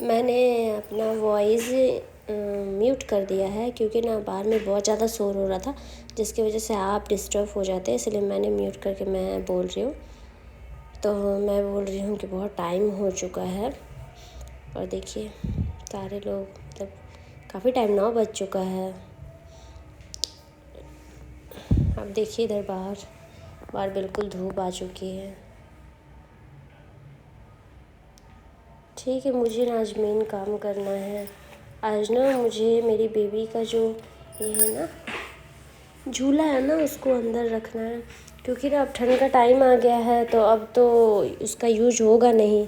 मैंने अपना voice mute कर दिया है क्योंकि ना बाहर में बहुत ज़्यादा शोर हो रहा था, जिसकी वजह से आप डिस्टर्ब हो जाते हैं, इसलिए मैंने म्यूट करके मैं बोल रही हूँ। तो मैं बोल रही हूँ कि बहुत टाइम हो चुका है और देखिए सारे लोग मतलब काफ़ी टाइम 9 बज चुका है। अब देखिए इधर बाहर बिल्कुल धूप आ चुकी है। ठीक है, मुझे ना आज मेन काम करना है। आज ना मुझे मेरी बेबी का जो ये है ना झूला है ना, उसको अंदर रखना है क्योंकि ना अब ठंड का टाइम आ गया है, तो अब तो उसका यूज होगा नहीं।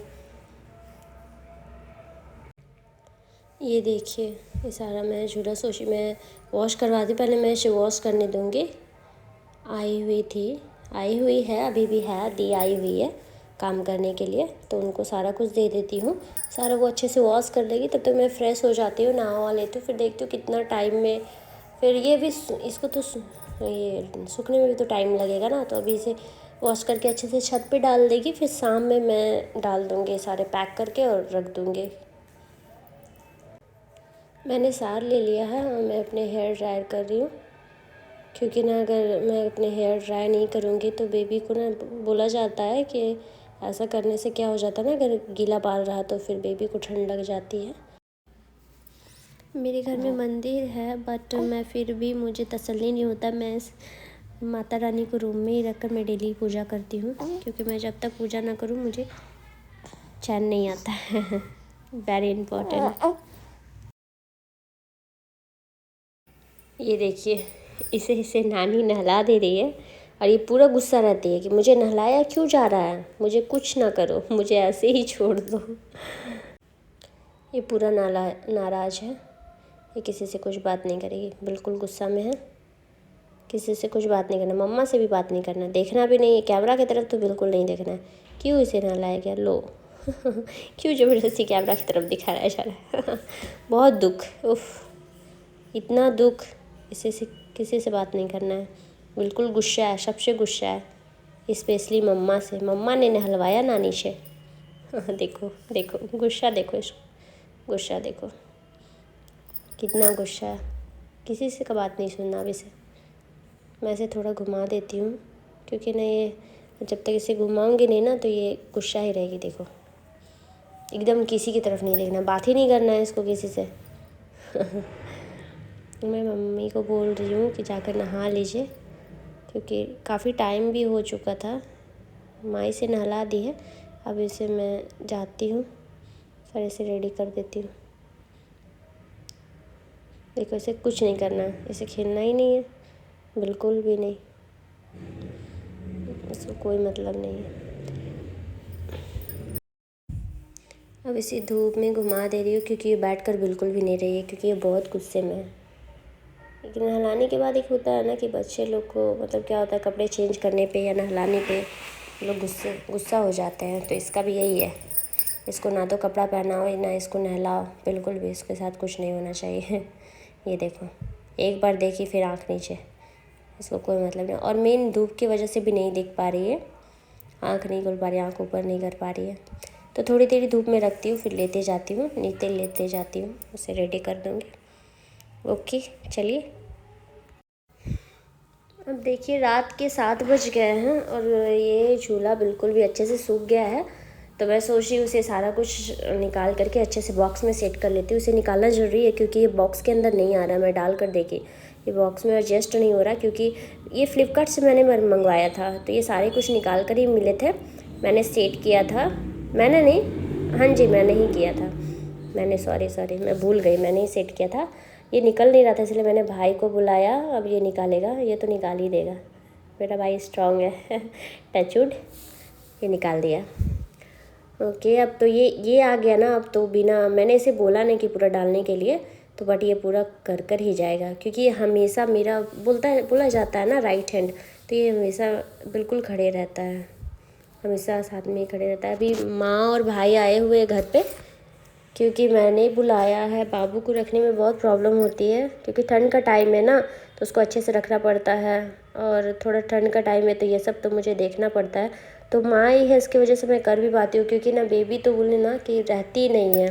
ये देखिए ये सारा मैं झूला सोची मैं वॉश करवा दी, पहले मैं इसे वॉश करने दूँगी। आई हुई है, अभी भी है, दी आई हुई है काम करने के लिए, तो उनको सारा कुछ दे देती हूँ। सारा वो अच्छे से वॉश कर लेगी, तब तक मैं फ़्रेश हो जाती हूँ, नहा लेती हूँ। फिर देखती हूँ कितना टाइम में, फिर ये भी इसको तो ये सूखने में भी तो टाइम लगेगा ना, तो अभी इसे वॉश करके अच्छे से छत पे डाल देगी, फिर शाम में मैं डाल दूँगी सारे पैक करके और रख दूँगी। मैंने सार ले लिया है और मैं अपने हेयर ड्रायर कर रही हूँ क्योंकि ना अगर मैं अपने हेयर ड्राई नहीं करूँगी तो बेबी को ना बोला जाता है कि ऐसा करने से क्या हो जाता है ना, अगर गीला बाल रहा तो फिर बेबी को ठंड लग जाती है। मेरे घर में मंदिर है बट मैं फिर भी मुझे तसल्ली नहीं होता, मैं माता रानी को रूम में ही रख कर मैं डेली पूजा करती हूँ क्योंकि मैं जब तक पूजा ना करूँ मुझे चैन नहीं आता है। Very important. ये देखिए इसे इसे नानी नहला दे रही है और ये पूरा गुस्सा रहती है कि मुझे नहलाया क्यों जा रहा है, मुझे कुछ ना करो, मुझे ऐसे ही छोड़ दो। ये पूरा नाराज़ है, ये किसी से कुछ बात नहीं करेगी, बिल्कुल गुस्सा में है। किसी से कुछ बात नहीं करना, मम्मा से भी बात नहीं करना, देखना भी नहीं है कैमरा की तरफ, तो बिल्कुल नहीं देखना है। क्यों इसे नहलाया गया, लो। क्यों ज़बरदस्ती कैमरा की तरफ दिखाया जा रहा है। बहुत दुख, उफ, इतना दुख। इसे से किसी से बात नहीं करना है, बिल्कुल गुस्सा है, सबसे गुस्सा है, स्पेशली मम्मा से। मम्मा ने नहलवाया नानी से। देखो देखो गुस्सा, देखो इसको गुस्सा, देखो कितना गुस्सा है। किसी से का बात नहीं सुनना अब इसे। मैं इसे थोड़ा घुमा देती हूँ क्योंकि ना ये जब तक इसे घुमाऊँगी नहीं ना तो ये गुस्सा ही रहेगी। देखो एकदम किसी की तरफ नहीं देखना, बात ही नहीं करना है इसको किसी से। मैं मम्मी को बोल रही हूँ कि जाकर नहा लीजिए क्योंकि काफ़ी टाइम भी हो चुका था। माई से नहला दी है, अब इसे मैं जाती हूँ, फिर इसे रेडी कर देती हूँ। देखो इसे कुछ नहीं करना है, इसे खेलना ही नहीं है, बिल्कुल भी नहीं, इसको कोई मतलब नहीं है। अब इसे धूप में घुमा दे रही हूँ क्योंकि ये बैठकर बिल्कुल भी नहीं रही है क्योंकि ये बहुत गुस्से में है। लेकिन नहलाने के बाद एक होता है ना कि बच्चे लोग को मतलब क्या होता है, कपड़े चेंज करने पे या नहलाने पे लोग गुस्सा हो जाते हैं, तो इसका भी यही है। इसको ना तो कपड़ा पहनाओ ना इसको नहलाओ, बिल्कुल भी इसके साथ कुछ नहीं होना चाहिए। ये देखो एक बार देखी फिर आँख नीचे, इसको कोई मतलब नहीं। और मेन धूप की वजह से भी नहीं दिख पा रही है, आँख नहीं खुल पा रही, आँख ऊपर नहीं कर पा रही है। तो थोड़ी देर धूप में रखती हूँ, फिर लेते जाती हूँ, नीचे लेते जाती हूँ, उसे रेडी कर दूँगी। ओके चलिए। अब देखिए रात के 7 बज गए हैं और ये झूला बिल्कुल भी अच्छे से सूख गया है, तो मैं सोच रही हूँ उसे सारा कुछ निकाल करके अच्छे से बॉक्स में सेट कर लेती हूँ। उसे निकालना ज़रूरी है क्योंकि ये बॉक्स के अंदर नहीं आ रहा है। मैं डाल कर देखी, ये बॉक्स में एडजस्ट नहीं हो रहा क्योंकि ये फ्लिपकार्ट से मैंने मंगवाया था, तो ये सारे कुछ निकाल कर ही मिले थे। मैंने सेट किया था, मैंने नहीं, हाँ जी मैंने ही किया था, मैंने सॉरी मैं भूल गई, मैंने ही सेट किया था। ये निकल नहीं रहा था इसलिए मैंने भाई को बुलाया, अब ये निकालेगा, ये तो निकाल ही देगा, मेरा भाई स्ट्रांग है। टचवुड, ये निकाल दिया। ओके अब तो ये आ गया ना, अब तो बिना मैंने इसे बोला नहीं कि पूरा डालने के लिए, तो बट ये पूरा कर ही जाएगा क्योंकि ये हमेशा मेरा बोला जाता है ना राइट हैंड, तो ये हमेशा बिल्कुल खड़े रहता है, हमेशा साथ में ही खड़े रहता है। अभी माँ और भाई आए हुए घर पे क्योंकि मैंने बुलाया है। बाबू को रखने में बहुत प्रॉब्लम होती है क्योंकि ठंड का टाइम है ना, तो उसको अच्छे से रखना पड़ता है और थोड़ा ठंड का टाइम है तो ये सब तो मुझे देखना पड़ता है। तो माँ ही है, इसकी वजह से मैं कर भी पाती हूँ क्योंकि ना बेबी तो बोले ना कि रहती नहीं है,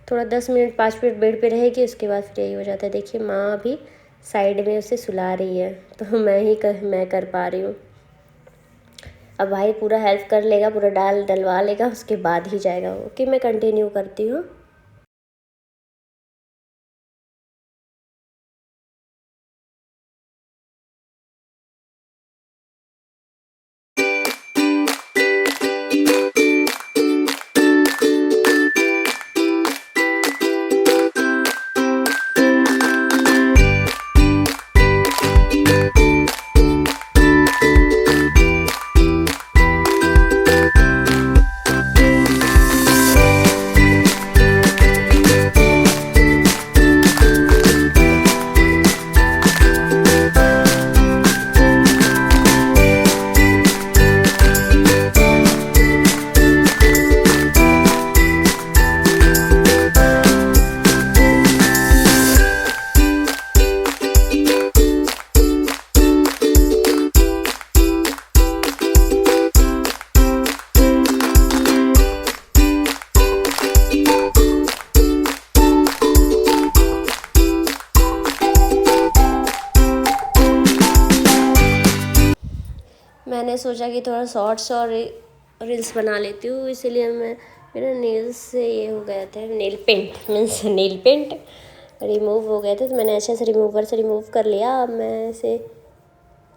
थोड़ा 10 मिनट 5 मिनट बेड पे रहेगी, उसके बाद फिर यही हो जाता है। देखिए माँ अभी साइड में उसे सुला रही है, तो मैं कर पा रही हूँ। अब भाई पूरा हेल्प कर लेगा, पूरा डलवा लेगा, उसके बाद ही जाएगा वो। कि मैं कंटिन्यू करती हूँ। मैंने सोचा कि थोड़ा शॉर्ट्स और रील्स बना लेती हूँ, इसीलिए मेरा नेल्स से ये हो गया था, नेल पेंट रिमूव हो गए थे, तो मैंने अच्छे से रिमूवर से रिमूव कर लिया। अब मैं इसे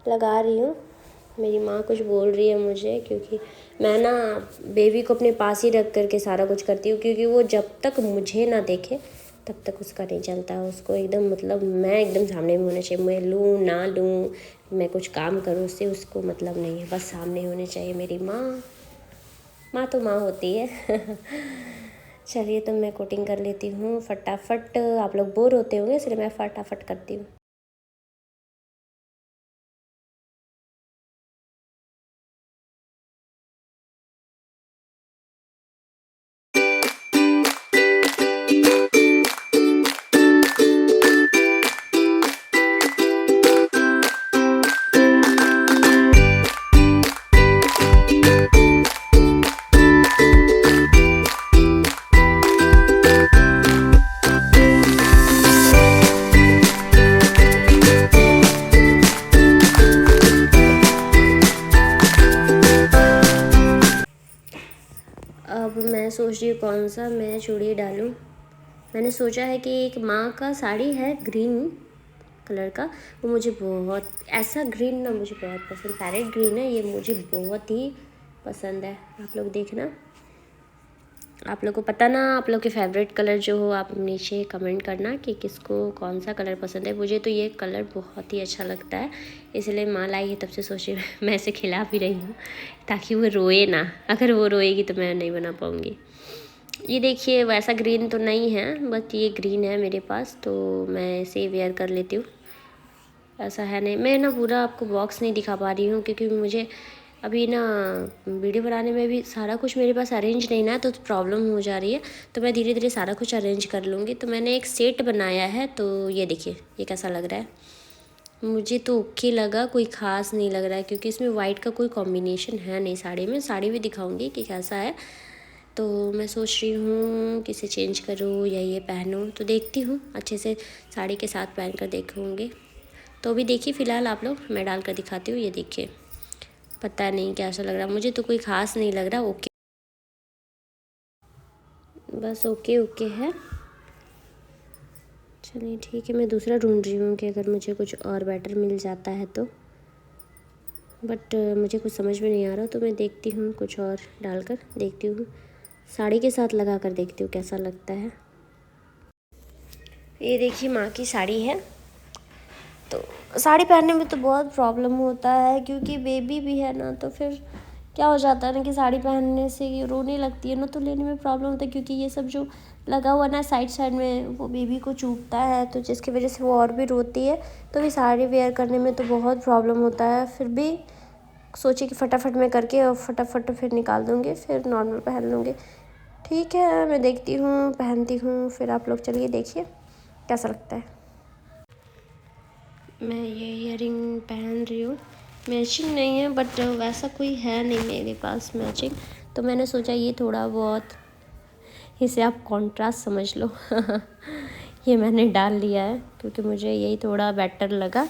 लगा रही हूँ। मेरी माँ कुछ बोल रही है मुझे, क्योंकि मैं ना बेबी को अपने पास ही रख करके सारा कुछ करती हूँ, क्योंकि वो जब तक मुझे ना देखे तब तक उसका नहीं चलता। उसको एकदम मतलब मैं एकदम सामने में होना चाहिए। मैं लूँ ना लूँ, मैं कुछ काम करूँ, उससे उसको मतलब नहीं है, बस सामने होनी चाहिए। मेरी माँ तो माँ होती है। चलिए तो मैं कोटिंग कर लेती हूँ फटाफट। आप लोग बोर होते होंगे, इसलिए मैं फटाफट करती हूँ। अब मैं सोच रही हूँ कौन सा मैं चूड़ी डालूँ। मैंने सोचा है कि एक माँ का साड़ी है ग्रीन कलर का, वो मुझे बहुत, ऐसा ग्रीन ना मुझे बहुत पसंद, पैरेट ग्रीन है ये, मुझे बहुत ही पसंद है। आप लोग देखना, आप लोग को पता ना, आप लोग के फेवरेट कलर जो हो आप नीचे कमेंट करना कि किसको कौन सा कलर पसंद है। मुझे तो ये कलर बहुत ही अच्छा लगता है, इसलिए माँ लाई है तब से सोचे मैं इसे खिला भी रही हूँ, ताकि वो रोए ना। अगर वो रोएगी तो मैं नहीं बना पाऊँगी। ये देखिए वैसा ग्रीन तो नहीं है, बट ये ग्रीन है मेरे पास, तो मैं इसे वेयर कर लेती हूँ। ऐसा है नहीं, मैं ना पूरा आपको बॉक्स नहीं दिखा पा रही हूँ, क्योंकि मुझे अभी ना वीडियो बनाने में भी सारा कुछ मेरे पास अरेंज नहीं ना, तो प्रॉब्लम हो जा रही है। तो मैं धीरे धीरे सारा कुछ अरेंज कर लूँगी। तो मैंने एक सेट बनाया है, तो ये देखिए ये कैसा लग रहा है। मुझे तो ओके लगा, कोई ख़ास नहीं लग रहा है, क्योंकि इसमें वाइट का कोई कॉम्बिनेशन है नहीं साड़ी में। साड़ी भी दिखाऊंगी कि कैसा है। तो मैं सोच रही हूँ कि इसे चेंज करूँ या ये पहनूँ, तो देखती हूँ अच्छे से साड़ी के साथ पहन कर देखूँगी। तो अभी देखिए फ़िलहाल आप लोग, मैं डाल कर दिखाती हूँ। ये देखिए, पता नहीं कैसा लग रहा, मुझे तो कोई ख़ास नहीं लग रहा। ओके, बस ओके ओके है। चलिए ठीक है, मैं दूसरा ढूंढ रही हूँ कि अगर मुझे कुछ और बेटर मिल जाता है तो, बट मुझे कुछ समझ में नहीं आ रहा, तो मैं देखती हूँ कुछ और डालकर देखती हूँ, साड़ी के साथ लगा कर देखती हूँ कैसा लगता है। ये देखिए माँ की साड़ी है। तो साड़ी पहनने में तो बहुत प्रॉब्लम होता है, क्योंकि बेबी भी है ना, तो फिर क्या हो जाता है ना कि साड़ी पहनने से ये रोने लगती है ना, तो लेने में प्रॉब्लम होता है, क्योंकि ये सब जो लगा हुआ ना साइड साइड में वो बेबी को चुभता है, तो जिसकी वजह से वो और भी रोती है। तो भी साड़ी वेयर करने में तो बहुत प्रॉब्लम होता है। फिर भी सोची कि फटाफट मैं करके और फटाफट फिर निकाल दूँगी, फिर नॉर्मल पहन लूँगी। ठीक है, मैं देखती हूँ, पहनती हूँ, फिर आप लोग चलिए देखिए कैसा लगता है। मैं ये ईयरिंग पहन रही हूँ, मैचिंग नहीं है, बट वैसा कोई है नहीं मेरे पास मैचिंग, तो मैंने सोचा ये थोड़ा बहुत इसे आप कॉन्ट्रास्ट समझ लो। ये मैंने डाल लिया है क्योंकि मुझे यही थोड़ा बेटर लगा।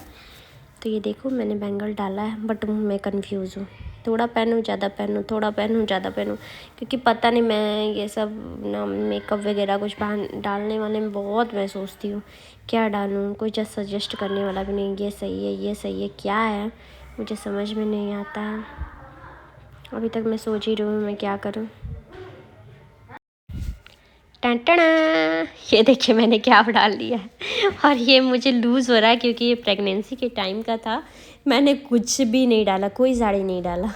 तो ये देखो मैंने बैंगल डाला है, बट मैं कंफ्यूज़ हूँ, थोड़ा पहनूँ ज़्यादा पहनूँ, थोड़ा पहनूँ ज़्यादा पहनूँ, क्योंकि पता नहीं, मैं ये सब ना मेकअप वगैरह कुछ डालने वाले में बहुत मैं सोचती हूँ क्या डालूँ, कोई जस्ट सजेस्ट करने वाला भी नहीं, ये सही है, ये सही है, क्या है मुझे समझ में नहीं आता है। अभी तक मैं सोच ही रही हूँ मैं क्या करूँ। टंटना, ये देखिए मैंने क्या डाल लिया है, और ये मुझे लूज़ हो रहा है क्योंकि ये प्रेगनेंसी के टाइम का था। मैंने कुछ भी नहीं डाला, कोई साड़ी नहीं डाला।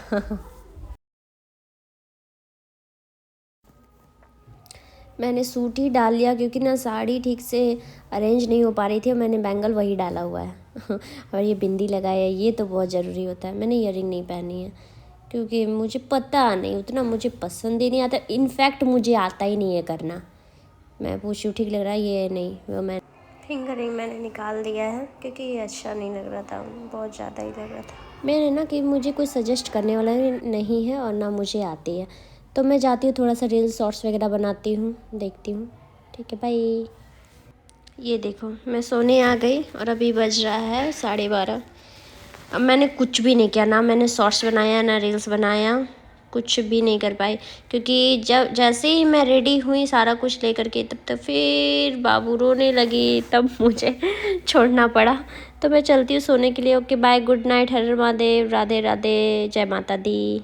मैंने सूट ही डाल लिया क्योंकि ना साड़ी ठीक से अरेंज नहीं हो पा रही थी, और मैंने बैंगल वही डाला हुआ है। और ये बिंदी लगाया है, ये तो बहुत ज़रूरी होता है। मैंने ईयरिंग नहीं पहनी है क्योंकि मुझे पता नहीं, उतना मुझे पसंद ही नहीं आता, इनफैक्ट मुझे आता ही नहीं है करना। मैं पूछूँ ठीक लग रहा है, ये नहीं, वो मैं फिंगरिंग मैंने निकाल दिया है क्योंकि ये अच्छा नहीं लग रहा था, बहुत ज़्यादा ही लग रहा था। मैंने ना कि मुझे कोई सजेस्ट करने वाला नहीं है और ना मुझे आती है, तो मैं जाती हूँ थोड़ा सा रील्स शॉर्ट्स वगैरह बनाती हूँ, देखती हूँ। ठीक है, बाय। ये देखो मैं सोने आ गई और अभी बज रहा है 12:30। अब मैंने कुछ भी नहीं किया, ना मैंने शॉर्ट्स बनाया ना रील्स बनाया, कुछ भी नहीं कर पाई, क्योंकि जब जैसे ही मैं रेडी हुई सारा कुछ लेकर के, तब तक फिर बाबू रोने लगी, तब मुझे छोड़ना पड़ा। तो मैं चलती हूँ सोने के लिए। ओके बाय, गुड नाइट, हर हर महादेव, राधे राधे, जय माता दी।